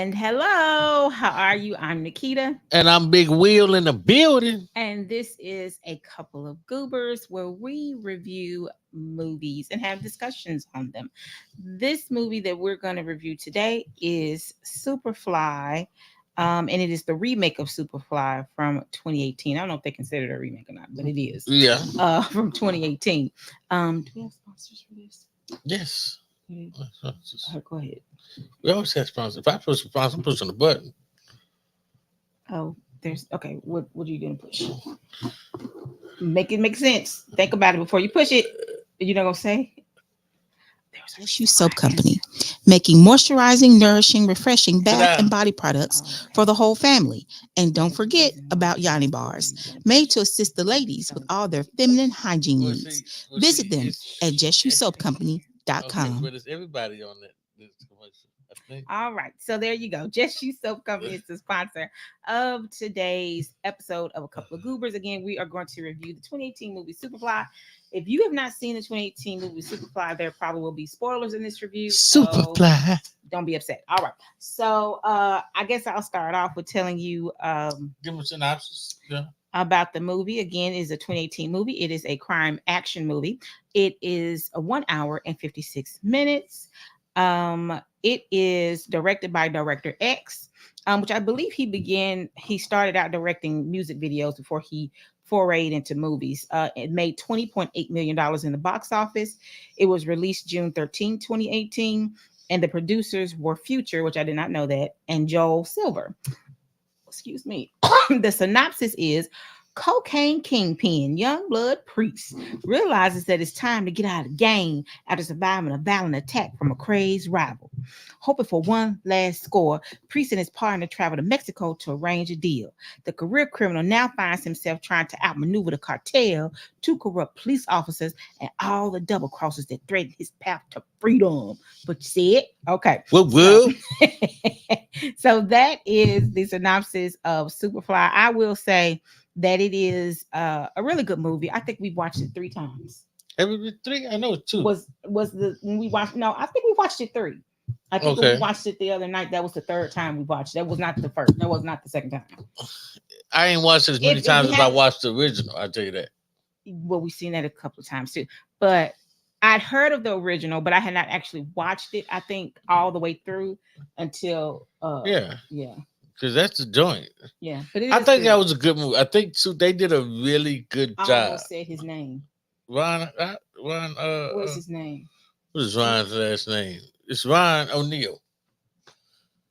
And hello, how are you? I'm Nikita, And I'm Big Wheel in the building. and this is a couple of goobers where we review movies and have discussions on them. This movie that we're going to review today is Superfly, and it is the remake of Superfly from 2018. I don't know if they consider it a remake or not, but it is Yeah. from 2018. Do we have sponsors for this? Yes. Go ahead. We always have sponsors. If I push the sponsor, I'm pushing the button. Oh, there's okay. What are you gonna push? Make it make sense. Think about it before you push it. You're not gonna say. There's Issue Soap Company, making moisturizing, nourishing, refreshing bath and body products for the whole family. And don't forget about Yanni Bars, made to assist the ladies with all their feminine hygiene needs. Visit them at JustYouSoapCompany.com. But it's everybody on this commercial, I think. All right, so there you go. Just You Soap Company is the sponsor of today's episode of A Couple of Goobers. Again, we are going to review the 2018 movie Superfly. If you have not seen the 2018 movie Superfly, there probably will be spoilers in this review. Superfly. So don't be upset. All right. So I guess I'll start off with telling you Give us a synopsis. Yeah. About the movie. Again, it is a 2018 movie. It is a crime action movie. It is a 1 hour and 56 minutes. It is directed by Director X, which I believe he started out directing music videos before he forayed into movies. It made $20.8 million in the box office. It was released June 13, 2018. And the producers were Future, which I did not know that, and Joel Silver. Excuse me. The synopsis is: cocaine kingpin Youngblood Priest realizes that it's time to get out of the game after surviving a violent attack from a crazed rival. Hoping for one last score, Priest and his partner travel to Mexico to arrange a deal. The career criminal now finds himself trying to outmaneuver the cartel, two corrupt police officers, and all the double crosses that threaten his path to freedom. But you see it? Okay. Well. So that is the synopsis of Superfly. I will say that it is a really good movie. I think we've watched it 3 times. Every 3? I know 2. Was the when we watched? No, I think we watched it 3. I think when we watched it the other night, that was the 3rd time we watched. That was not the first. That was not the second time. I ain't watched it as many times as I watched the original. I'll tell you that. Well, we've seen that a couple of times too. But I'd heard of the original, but I had not actually watched it, I think, all the way through until yeah. Because that's the joint. Yeah. But I think that was a good movie. I think they did a really good job. I almost said his name. Ron what's his name? What is Ryan's last name? It's Ryan O'Neal.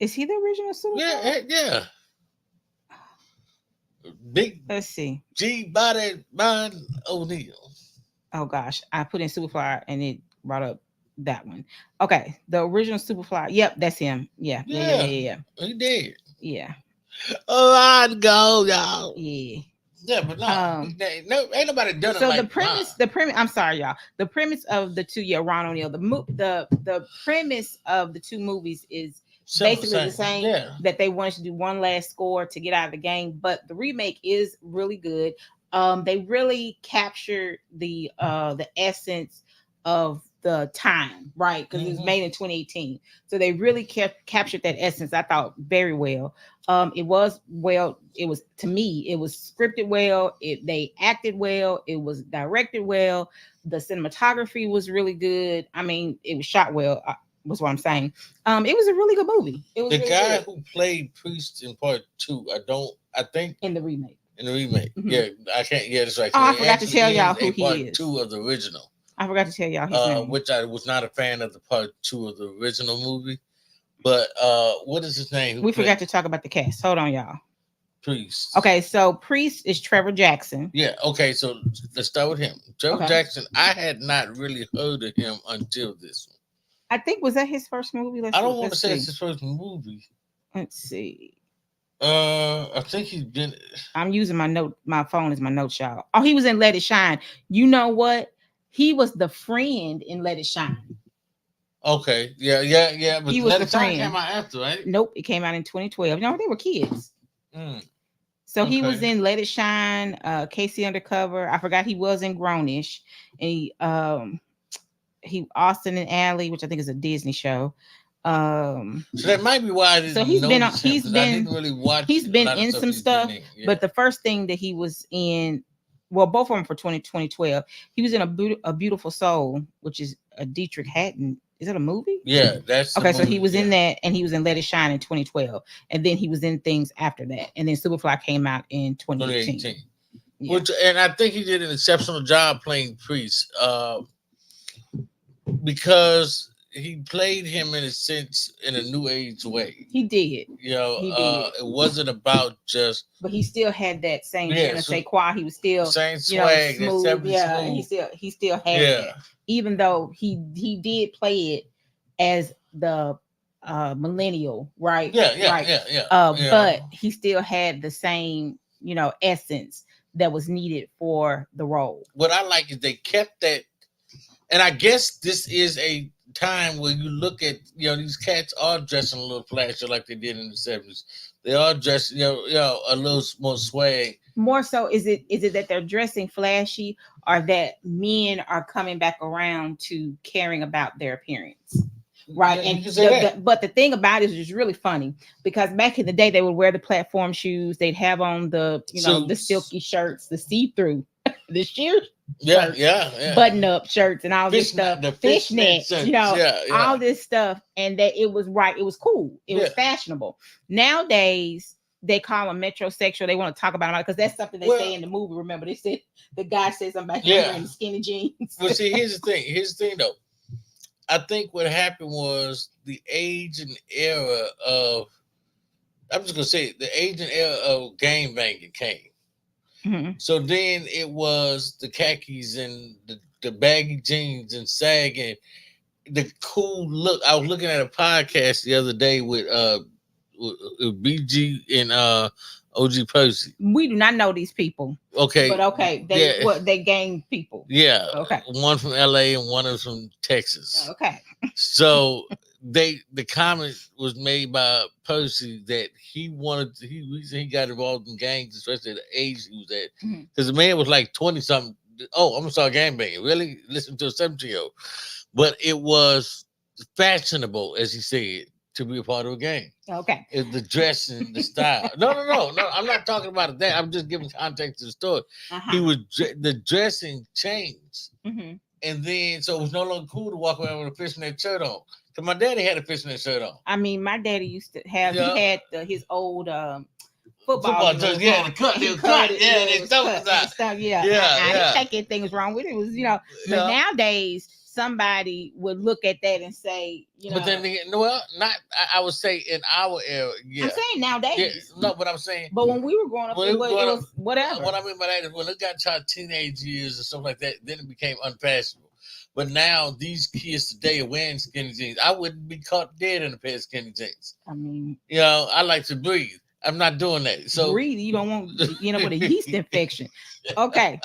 Is he the original Superfly? Yeah. Big. Let's see. G-body Ryan O'Neal. Oh gosh, I put in Superfly and it brought up that one. Okay, the original Superfly. Yep, that's him. Yeah. He did. Yeah. Oh, I'd go, y'all. Yeah. Yeah, but no, ain't nobody done it. So like the premise. I'm sorry, y'all. The premise of the 2, Ron O'Neal. The premise of the 2 movies is basically the same. Yeah. That they wanted to do one last score to get out of the game, but the remake is really good. They really captured the essence of the time, right? Because it was made in 2018, so they really captured that essence. I thought very well. It was to me, it was scripted well. They acted well. It was directed well. The cinematography was really good. I mean, it was shot well. Was what I'm saying. It was a really good movie. It was the really guy good. who played Priest in part 2. I think in the remake. Mm-hmm. Yeah, I can't. Yeah, that's right. Oh, I forgot to tell y'all who he is. Part 2 of the original. I forgot to tell y'all his name. Which I was not a fan of the part 2 of the original movie. But what is his name? We forgot to talk about the cast. Hold on, y'all. Priest. Okay, so Priest is Trevor Jackson. Yeah. Okay, so let's start with him. Trevor Jackson. I had not really heard of him until this one. I think was that his first movie? I don't want to say it's his first movie. Let's see. I think he's been. I'm using my phone as my note, y'all. Oh, he was in Let It Shine. You know what? He was the friend in Let It Shine. Okay, yeah. But he was Let the It Shine friend. Came out after, right? Nope, it came out in 2012. No, they were kids. So he was in Let It Shine, Casey Undercover. I forgot he was in Grownish, and he Austin and Alley, which I think is a Disney show. So that might be why I didn't So he's been on. notice him, 'cause I didn't really watch. He's been a lot of in stuff some he's stuff, been in. Yeah. but the first thing that he was in, well, both of them for 2012, he was in a Beautiful Soul, which is a Dietrich Haddon. Is that a movie? Yeah, that's okay. the So he movie, was in yeah. that, and he was in Let It Shine in 2012, and then he was in things after that, and then Superfly came out in 2018. Yeah. Which, and I think he did an exceptional job playing Priest, because he played him in a sense in a new age way. He did. You know, He did. it wasn't about just. But he still had that same Yeah, je ne sais quoi. He was still same swag, you know, smooth. Yeah, smooth. he still had that. Even though he did play it as the millennial, right? Yeah. But he still had the same, you know, essence that was needed for the role. What I like is they kept that, and I guess this is a time where you look at, you know, these cats are dressing a little flashy like they did in the 70s. They are dressed, you know, a little more swag. More so, is it that they're dressing flashy, or that men are coming back around to caring about their appearance? Right. Yeah, and but the thing about it is it's really funny, because back in the day they would wear the platform shoes, they'd have on the, you know, the silky shirts, the see-through, the sheer shirts, button up shirts, and all this stuff, the fishnet, you know, all this stuff, and that it was cool, it was fashionable. Nowadays they call them metrosexual. They want to talk about it because that's something they say in the movie. Remember, they said the guy said something about him wearing skinny jeans. Well, see, here's the thing though. I think what happened was the age and era of, I'm just gonna say, the age and era of game banging came. Mm-hmm. So then it was the khakis and the baggy jeans and sagging, the cool look. I was looking at a podcast the other day with BG and OG Percy. We do not know these people. Okay. But okay, they gang people. Yeah. Okay. One from LA and one is from Texas. Okay. So the comment was made by Percy that he got involved in gangs, especially at the age he was at. Because the man was like 20 something. Oh, I'm gonna start gang banging. Really? Listen to a 17-year-old. But it was fashionable, as he said, to be a part of a gang. Okay. It's the dress and the style. No. I'm not talking about that. I'm just giving context to the story. He was the dressing changed, and then so it was no longer cool to walk around with a fishnet shirt on. Cause my daddy had a fishnet shirt on. I mean, my daddy used to have. He had his old football dress. Yeah, the cut. They cut. Yeah, they stuff. Yeah. I didn't think anything was wrong with it. It was, you know, but nowadays somebody would look at that and say, you know. But then, I would say in our era, yeah. I'm saying nowadays. Yeah, no, but I'm saying. But when we were growing up, it was whatever. What I mean by that is when it got to our teenage years and stuff like that, then it became unfashionable. But now these kids today are wearing skinny jeans. I wouldn't be caught dead in a pair of skinny jeans. I mean, you know, I like to breathe. I'm not doing that. So breathe. You don't want, you know, with a yeast infection. Okay.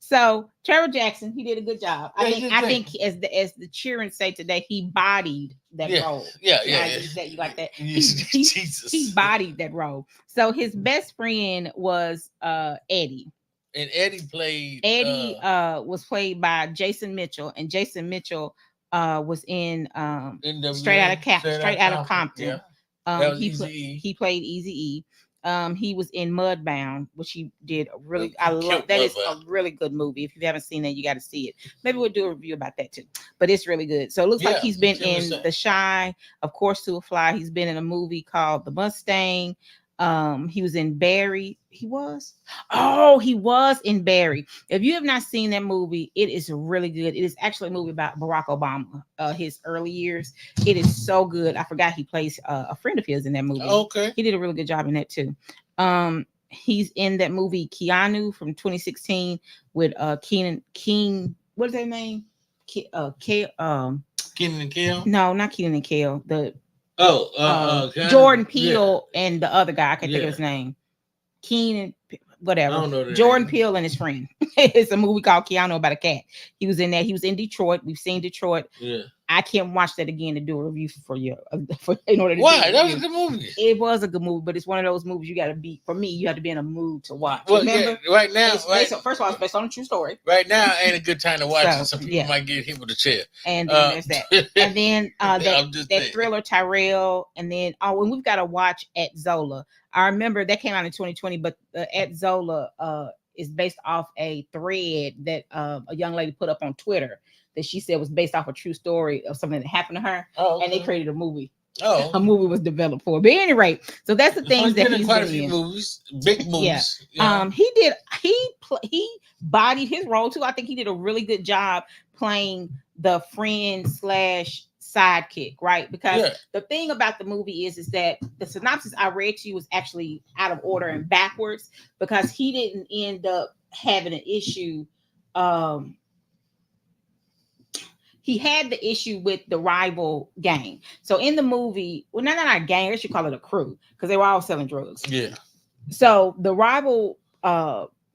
So Trevor Jackson, he did a good job. I think as the cheering say today, he bodied that role. Yeah. You like that? He bodied that role. So his best friend was Eddie. And Eddie played. Was played by Jason Mitchell, and Jason Mitchell was in Straight Outta Compton. Yeah. He played Eazy-E. He was in Mudbound, which he did a really. I love that. Is a really good movie. If you haven't seen that, you got to see it. Maybe we'll do a review about that too. But it's really good. So it looks like he's been in The Shy, of course, Superfly. He's been in a movie called The Mustang. He was in Barry. He was in Barry. If you have not seen that movie, it is really good. It is actually a movie about Barack Obama, his early years. It is so good. I forgot he plays a friend of his in that movie. Okay. He did a really good job in that too. He's in that movie Keanu from 2016 with King. What is that name? Kenan and Kel? No, not Kenan and Kel. Jordan Peele and the other guy. I can't think of his name. Keenan, whatever. I don't know Jordan Peele and his friend. It's a movie called Keanu about a cat. He was in that. He was in Detroit. We've seen Detroit. Yeah. I can't watch that again to do a review for you. In order to Why? That was a good movie. It was a good movie, but it's one of those movies you got to be. For me, you have to be in a mood to watch. Well, Remember, yeah, right now, first of all, it's based on a true story. Right now ain't a good time to watch So, it. Some people might get hit with a chair. And then there's that. And then that thriller Tyrell. And then and we've got to watch At Zola. I remember that came out in 2020, but At Zola is based off a thread that a young lady put up on Twitter that she said was based off a true story of something that happened to her. Oh, okay. And they created a movie. Oh, a movie was developed for it. But at any rate, so that's the things that he's quite been a few in. Movies, big movies. Yeah. He bodied his role too. I think he did a really good job playing the friend / sidekick, right? Because the thing about the movie is that the synopsis I read to you was actually out of order and backwards because he didn't end up having an issue. He had the issue with the rival gang. So in the movie, well, not a gang, I should call it a crew because they were all selling drugs. Yeah. So the rival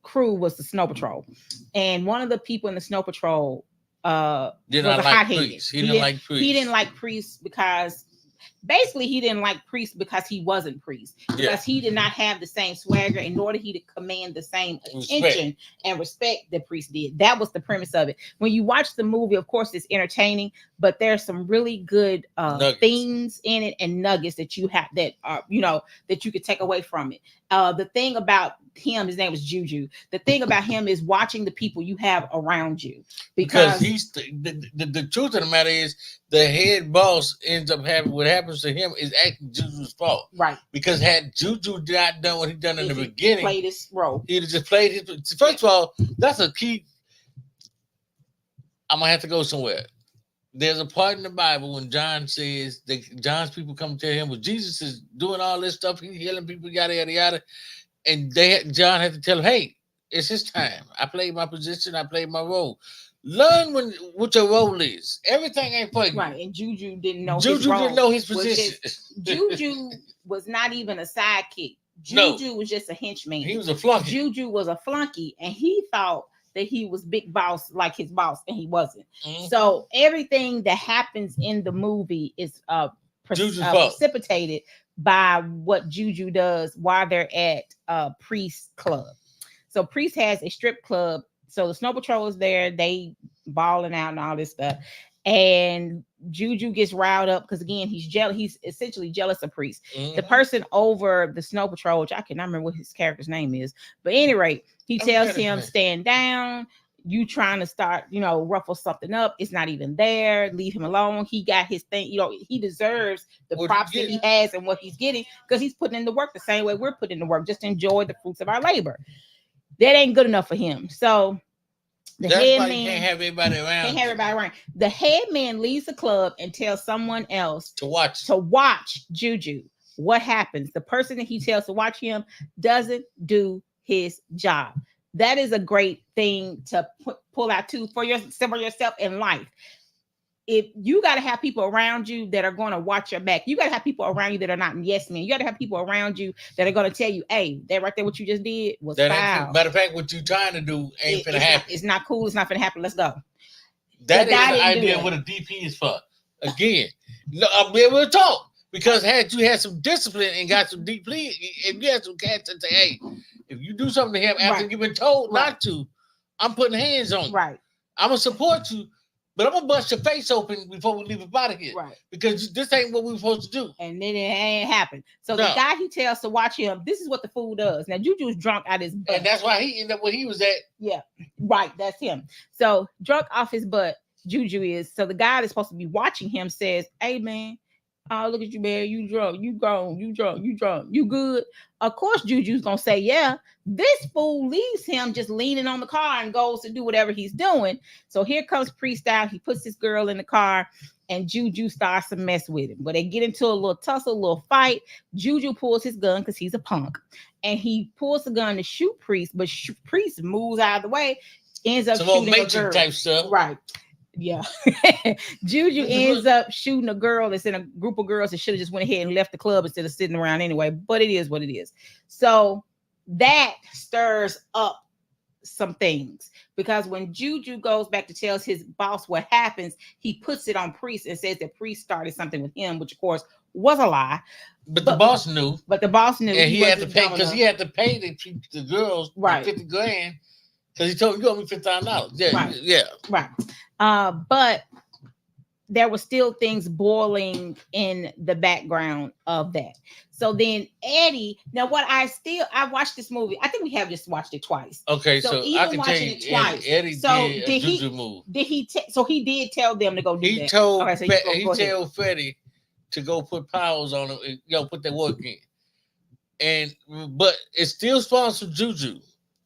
crew was the Snow Patrol, and one of the people in the Snow Patrol was a hothead. He didn't like Priest because basically he didn't like Priest because he wasn't Priest, because he did not have the same swagger, in order he to command the same attention and respect that Priest did. That was the premise of it. When you watch the movie, of course it's entertaining, but there's some really good themes in it and nuggets that you have that are that you could take away from it. The thing about him, his name was Juju. The thing about him is watching the people you have around you, because he's the truth of the matter is the head boss ends up having what happens to him is actually Juju's fault, right? Because had Juju not done what he done in the beginning, played his role, he'd have just played his. First of all, that's a key. I'm gonna have to go somewhere. There's a part in the Bible when John says that John's people come to him, well, Jesus is doing all this stuff, he's healing people, yada yada yada, and John had to tell him, hey, it's his time. I played my position, I played my role. Learn what your role is. Everything ain't for you. Right, and Juju didn't know Juju his role. Didn't know his position. Juju was not even a sidekick. Juju was just a henchman. He was a flunky. Juju was a flunky, and he thought that he was big boss like his boss, and he wasn't. Mm-hmm. So everything that happens in the movie is precipitated by what Juju does while they're at Priest Club. So Priest has a strip club. So the Snow Patrol is there, they balling out and all this stuff. And Juju gets riled up because, again, he's jealous. He's essentially jealous of Priest. Mm-hmm. The person over the Snow Patrol, which I cannot remember what his character's name is. But at any rate, he tells him, stand down. You trying to start, ruffle something up. It's not even there. Leave him alone. He got his thing. He deserves the props that he has and what he's getting, because he's putting in the work the same way we're putting in the work. Just enjoy the fruits of our labor. That ain't good enough for him. So the head man can't have everybody around. The head man leaves the club and tells someone else to watch Juju. What happens? The person that he tells to watch him doesn't do his job. That is a great thing to pull out too for yourself in life. If you got to have people around you that are going to watch your back, you got to have people around you that are not yes men. You got to have people around you that are going to tell you, hey, that right there, what you just did was foul. Matter of fact, what you trying to do ain't finna happen. It's not cool. It's not finna happen. Let's go. That is the idea of what a DP is for. Again, I'll be able to talk, because had you had some discipline and got some deep plea, and you had some cats that say, hey, if you do something to him after you've been told not to, I'm putting hands on you. Right. I'm going to support you, but I'm going to bust your face open before we leave up out of here. Right. Because this ain't what we're supposed to do. And then it ain't happened. So the guy he tells to watch him, this is what the fool does. Now, Juju's drunk out his butt. And that's why he ended up where he was at. Yeah. Right. That's him. So drunk off his butt, Juju is. So the guy that's supposed to be watching him says, hey, man, oh, look at you, man. You drunk. You grown. You drunk. You drunk. You good. Of course, Juju's going to say, yeah. This fool leaves him just leaning on the car and goes to do whatever he's doing. So here comes Priest out. He puts this girl in the car, and Juju starts to mess with him. But they get into a little tussle, a little fight. Juju pulls his gun because he's a punk. And he pulls the gun to shoot Priest, but Priest moves out of the way, ends up shooting a girl. Type stuff. Right. Yeah. Juju ends up shooting a girl that's in a group of girls that should have just went ahead and left the club instead of sitting around anyway. But it is what it is. So that stirs up some things, because when Juju goes back to tell his boss what happens, he puts it on Priest and says that Priest started something with him, which of course was a lie. But the boss knew. But the boss knew, and he had to pay because he had to pay the girls right $50,000 because he told him you owe me $50,000. Yeah, right. Yeah, right. But there were still things boiling in the background of that. So then Eddie, now I watched this movie. I think we have just watched it twice. Okay, so even I can watching tell you, it twice. Eddie so did a Juju move. So he did tell them to go do that. He told okay, so he told Freddie to go put powers on him, put that work in. But it still sponsored Juju.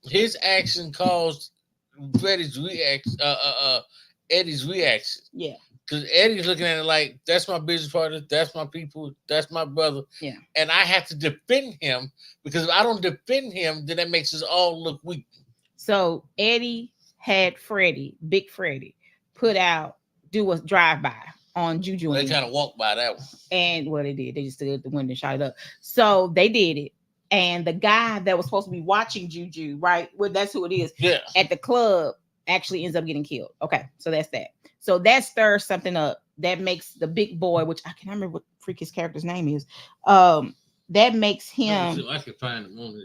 His action caused Freddie's reaction, Eddie's reaction. Yeah. Because Eddie's looking at it like, that's my business partner, that's my people, that's my brother. Yeah. And I have to defend him, because if I don't defend him, then that makes us all look weak. So Eddie had Big Freddie, do a drive-by on Juju. They kind of walked by that one. And what they did, they just stood at the window and shot it up. So they did it. And the guy that was supposed to be watching Juju, right? Well, that's who it is. Yeah. At the club actually ends up getting killed. Okay, so that's that. So that stirs something up that makes the big boy, which I can't remember what freak his character's name is. That makes him. I can find the movie.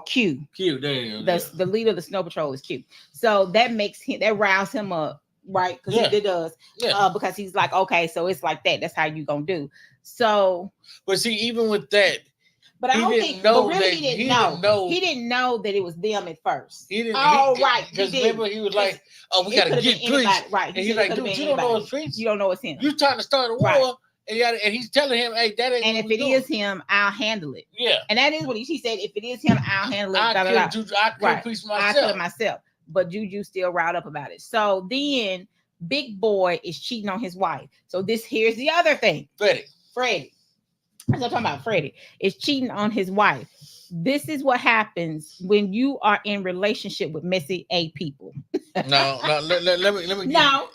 Q. Q, there you go. The leader of the Snow Patrol is Q. So that riles him up, right? Because it does. Yeah. Because he's like, okay, so it's like that. That's how you gonna do. So. But see, even with that. But I don't think he didn't know that it was them at first. He didn't. Right. Because remember, he was like, "Oh, we gotta get Priest." Right. And he's like, "Dude, you don't know it's Priest. You don't know it's him. You're trying to start a war." Right. And he's telling him, "Hey, that ain't." And if it is him, I'll handle it. Yeah. And that is what he said. If it is him, I'll handle it. I'll kill Priest myself. I'll kill it myself. But Juju still riled up about it. So then, Big Boy is cheating on his wife. So here's the other thing. Freddie. I'm talking about Freddie is cheating on his wife. This is what happens when you are in relationship with messy A people. No, let me. No.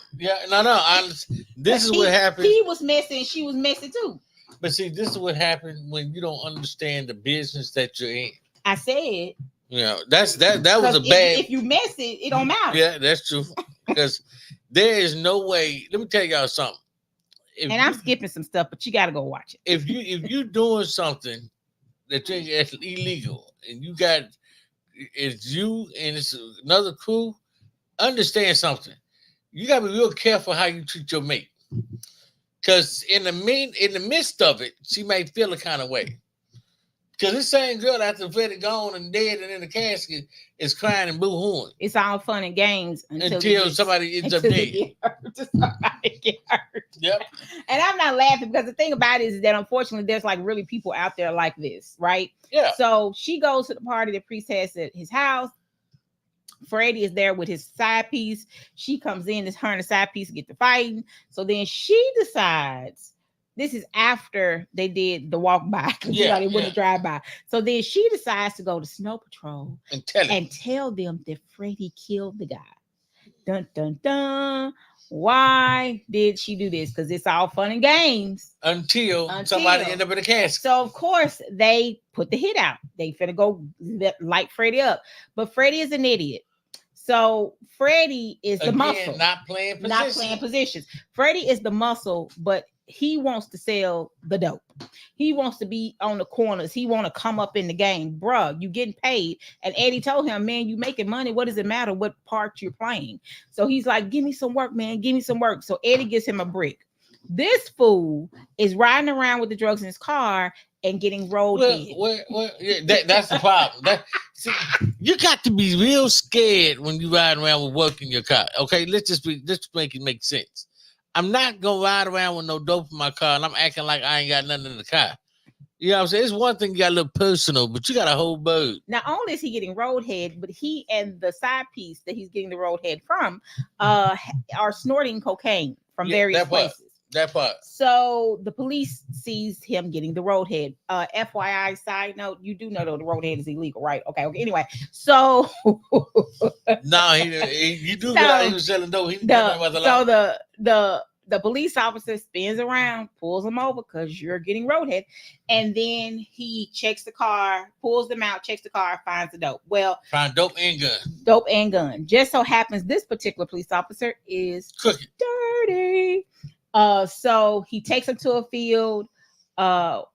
This is what happens. He was messy and she was messy too. But see, this is what happens when you don't understand the business that you're in. I said. That was a bad. If you mess it don't matter. Yeah, that's true. Because there is no way. Let me tell y'all something. I'm skipping some stuff, but you got to go watch it. If you're doing something that's illegal, and it's you and it's another crew, understand something. You got to be real careful how you treat your mate, because in the midst of it, she may feel a kind of way. Because this same girl, after Freddie gone and dead and in the casket, is crying and boo-hooing. It's all fun and games until somebody ends up dead. Somebody get hurt. Yep. And I'm not laughing, because the thing about it is that unfortunately there's like really people out there like this, right? Yeah. So she goes to the party that Priest has at his house. Freddie is there with his side piece. She comes in, her and the side piece get to fighting. So then she decides. This is after they did the walk by. They wouldn't drive by. So then she decides to go to Snow Patrol and tell them that Freddie killed the guy. Dun, dun, dun. Why did she do this? Because it's all fun and games. Until somebody ended up in a casket. So, of course, they put the hit out. They finna go light Freddie up. But Freddie is an idiot. So Freddie is the muscle. Not playing positions. Freddie is the muscle, but he wants to sell the dope. He wants to be on the corners. He want to come up in the game. Bruh, you getting paid. And Eddie told him, man, you making money. What does it matter what part you're playing? So he's like, give me some work, man. Give me some work. So Eddie gives him a brick. This fool is riding around with the drugs in his car and getting rolled in. That's the problem. You got to be real scared when you ride around with work in your car. Okay, let's make it make sense. I'm not gonna ride around with no dope in my car and I'm acting like I ain't got nothing in the car. You know what I'm saying? It's one thing you got a little personal, but you got a whole bird. Not only is he getting roadhead, but he and the side piece that he's getting the roadhead from are snorting cocaine from various places. That part. So the police sees him getting the roadhead. FYI, side note, you do know that the roadhead is illegal, right? Okay. Anyway, so no, you do know he was selling dope. The the police officer spins around, pulls him over because you're getting roadhead, and then he checks the car, pulls them out, checks the car, finds the dope. Well, Find dope and gun. Dope and gun. Just so happens this particular police officer is Crooked. dirty. So he takes him to a field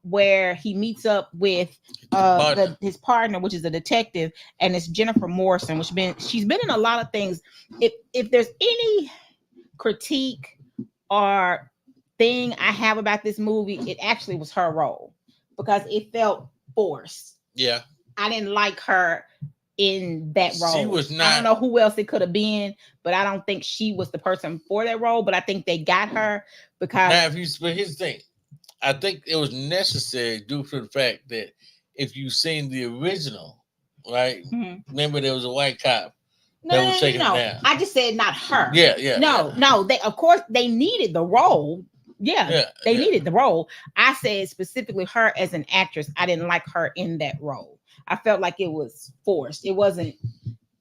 where he meets up with his partner, which is a detective, and it's Jennifer Morrison, she's been in a lot of things. If there's any critique or thing I have about this movie, it actually was her role because it felt forced. Yeah. I didn't like her in that role. She was not. I don't know who else it could have been, but I don't think she was the person for that role. But I think they got her because. Now, but here's the thing, I think it was necessary due to the fact that if you've seen the original, right? Mm-hmm. Remember there was a white cop that was taking down. I just said not her. Yeah. No. They of course they needed the role. They needed the role. I said specifically her as an actress. I didn't like her in that role. I felt like it was forced. It wasn't.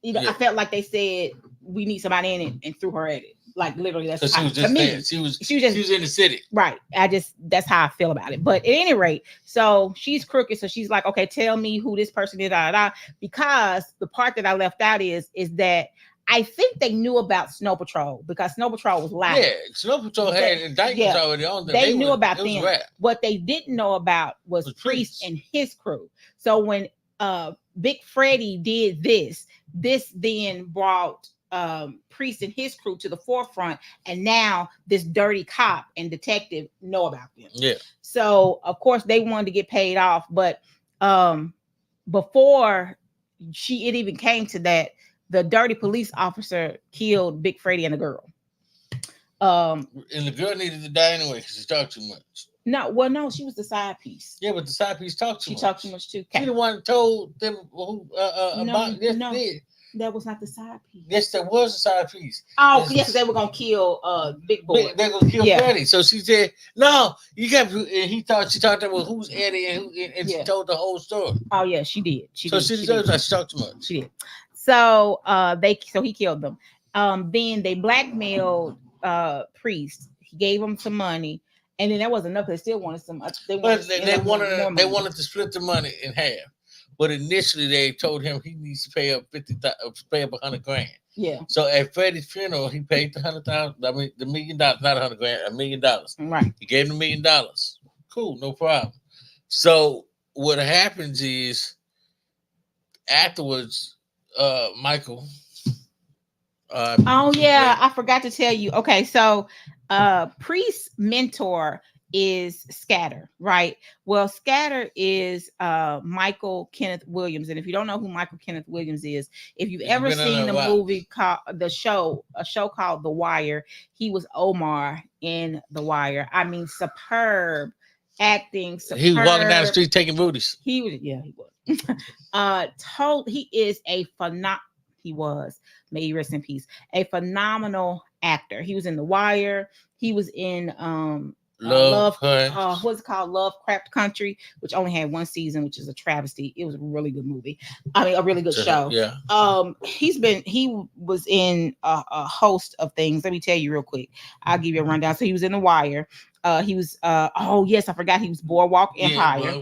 I felt like they said we need somebody in it and threw her at it. Like literally, that's how, to me. She was in the city, right? That's how I feel about it. But at any rate, so she's crooked. So she's like, okay, tell me who this person is. Because the part that I left out is that I think they knew about Snow Patrol because Snow Patrol was loud. Yeah, Snow Patrol had indictments already on them. They knew about them. What they didn't know about was Priest and his crew. So when Big Freddie did this then brought Priest and his crew to the forefront, and now this dirty cop and detective know about them. Yeah. So of course they wanted to get paid off, but before it even came to that, the dirty police officer killed Big Freddie and the girl. And the girl needed to die anyway because she talked too much. No, she was the side piece. Yeah, but the side piece talked too much. She talked too much too. She the one told them about this. No, that was not the side piece. Yes, that was the side piece. Oh, yes, they were gonna kill Big Boy. They're gonna kill Freddie. So she said, "No, you got." And she talked about who's Eddie, and she told the whole story. Oh yeah, she did. She talked too much. She did. So he killed them. Then they blackmailed Priest. He gave him some money. And then that wasn't enough. They still wanted some. They wanted to split the money in half, but initially they told him he needs to pay up $100,000. Yeah. So at Freddie's funeral, he paid the $100,000. I mean, the $1 million, not $100,000, $1 million. Right. He gave him $1 million. Cool, no problem. So what happens is afterwards, Michael. I forgot to tell you. Okay, so Priest's mentor is Scatter, right? Well, Scatter is Michael Kenneth Williams, and if you don't know who Michael Kenneth Williams is, if you've ever seen the movie called a show called The Wire, he was Omar in The Wire. I mean, superb acting. Superb. He was walking down the street taking booties. He was. He is a phenomenal. He was. May he rest in peace. A phenomenal actor. He was in The Wire. He was in what's it called? Lovecraft Country, which only had one season, which is a travesty. It was a really good movie. I mean, a really good show. Yeah. He was in a host of things. Let me tell you real quick. I'll give you a rundown. So he was in The Wire. He was I forgot he was Boardwalk Empire.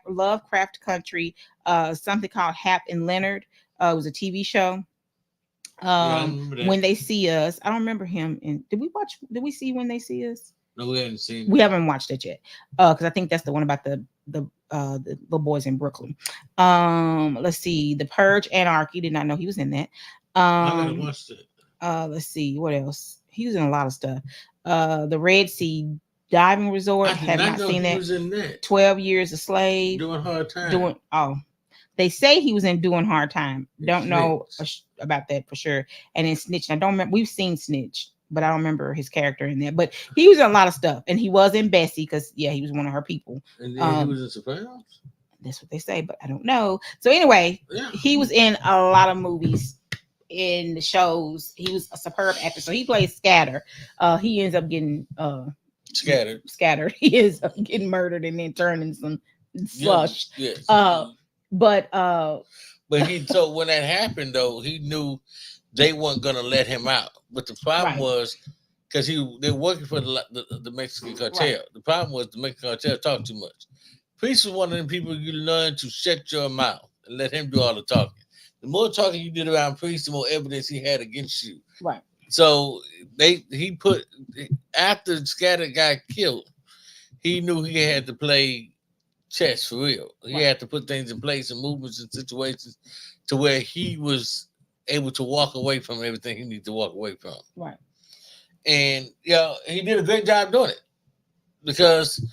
Lovecraft Country, something called Hap and Leonard. It was a TV show. When They See Us. I don't remember him. Did we see When They See Us? No, we haven't seen it. We haven't watched it yet. Because I think that's the one about the little boys in Brooklyn. Let's see. The Purge, Anarchy. Did not know he was in that. I gotta watch it. Let's see. What else? He was in a lot of stuff. The Red Sea Diving Resort. Have not seen that. Was in that. 12 Years a Slave. Doing Hard Time. They say he was in Doing Hard Time. Don't know about that for sure. And in Snitch, I don't remember. We've seen Snitch, but I don't remember his character in that. But he was in a lot of stuff, and he was in Bessie because he was one of her people. And then he was in Sopranos. That's what they say, but I don't know. So anyway, he was in a lot of movies, in the shows. He was a superb actor. So he plays Scatter. He ends up getting scattered. He ends up getting murdered and then turned in some slush. Yes. But he told when that happened though, he knew they weren't gonna let him out. But the problem was because they're working for the Mexican cartel. Right. The problem was the Mexican cartel talked too much. Priest was one of them people you learn to shut your mouth and let him do all the talking. The more talking you did around Priest, the more evidence he had against you. Right. So he put after Scatter got killed, he knew he had to play chess for real. He Right. had to put things in place and movements and situations to where he was able to walk away from everything he needed to walk away from. Right. And he did a great job doing it because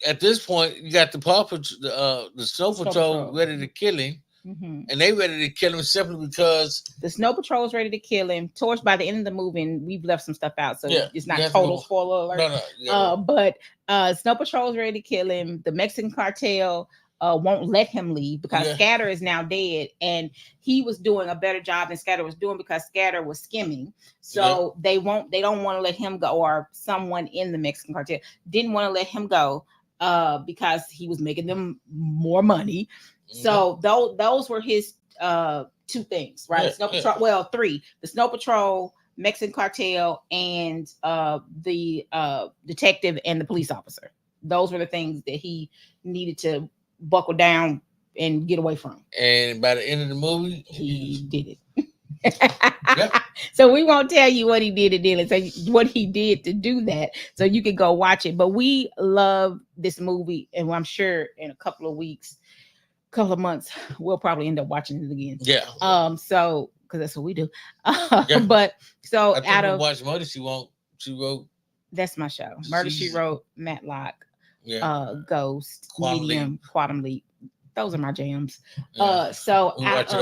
at this point you got the the Snow Patrol ready to kill him. Mm-hmm. And they ready to kill him simply because the Snow Patrol is ready to kill him. Torch, by the end of the movie, and we've left some stuff out, so it's not total spoiler alert. No. But Snow Patrol is ready to kill him. The Mexican cartel won't let him leave because Scatter is now dead, and he was doing a better job than Scatter was doing because Scatter was skimming. So they don't want to let him go, or someone in the Mexican cartel didn't want to let him go because he was making them more money. So those were his two things, right? Snow Patrol, well, three: the Snow Patrol, Mexican cartel, and the detective and the police officer. Those were the things that he needed to buckle down and get away from. And by the end of the movie, he did it. So we won't tell you what he did to do it, so what he did to do that, so you can go watch it. But we love this movie, and I'm sure in a couple of weeks, couple of months, we'll probably end up watching it again. So because that's what we do. But so I think out of watch Murder She Wrote. That's my show. Murder She Wrote, Matlock, Ghost, Medium, Quantum Leap. Those are my jams. So we watch it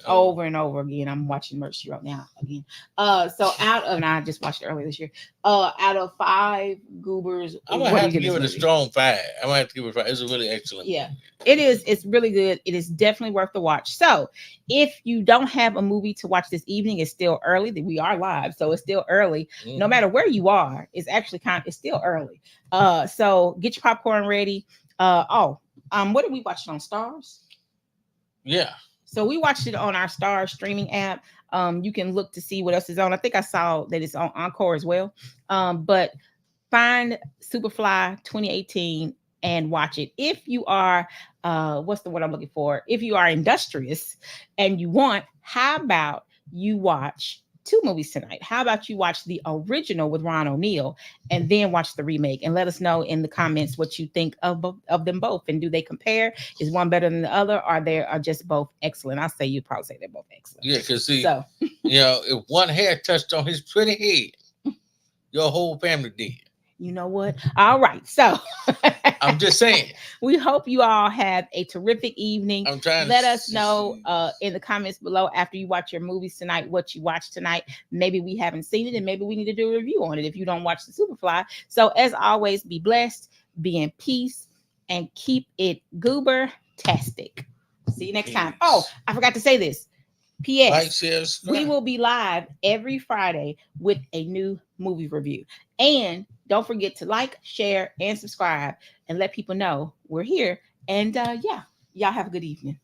over and over again. I'm watching Murder She Wrote now again. So and I just watched it earlier this year. Out of 5 Goobers, I'm gonna have to give it a strong 5. I'm gonna have to give it a 5. It's a really excellent movie. It is. It's really good. It is definitely worth the watch. So if you don't have a movie to watch this evening, it's still early. We are live, so it's still early. No matter where you are, it's actually it's still early. So get your popcorn ready. What did we watch it on Stars? So we watched it on our Stars streaming app. You can look to see what else is on. I think I saw that it's on Encore as well. But find Superfly 2018 and watch it. If you are, what's the word I'm looking for? If you are industrious and you want, how about you watch 2 movies tonight? How about you watch the original with Ron O'Neal and then watch the remake, and let us know in the comments what you think of them both, and do they compare? Is one better than the other, or they are just both excellent? I'll say you'd probably say they're both excellent. Because if one hair touched on his pretty head, your whole family did. You know what? All right. So I'm just saying. We hope you all have a terrific evening. Let us know in the comments below after you watch your movies tonight, what you watched tonight. Maybe we haven't seen it, and maybe we need to do a review on it if you don't watch the Superfly. So as always, be blessed, be in peace, and keep it goober-tastic. See you next time. Oh, I forgot to say this. P.S. We will be live every Friday with a new movie review. And don't forget to like, share, and subscribe, and let people know we're here. And y'all have a good evening.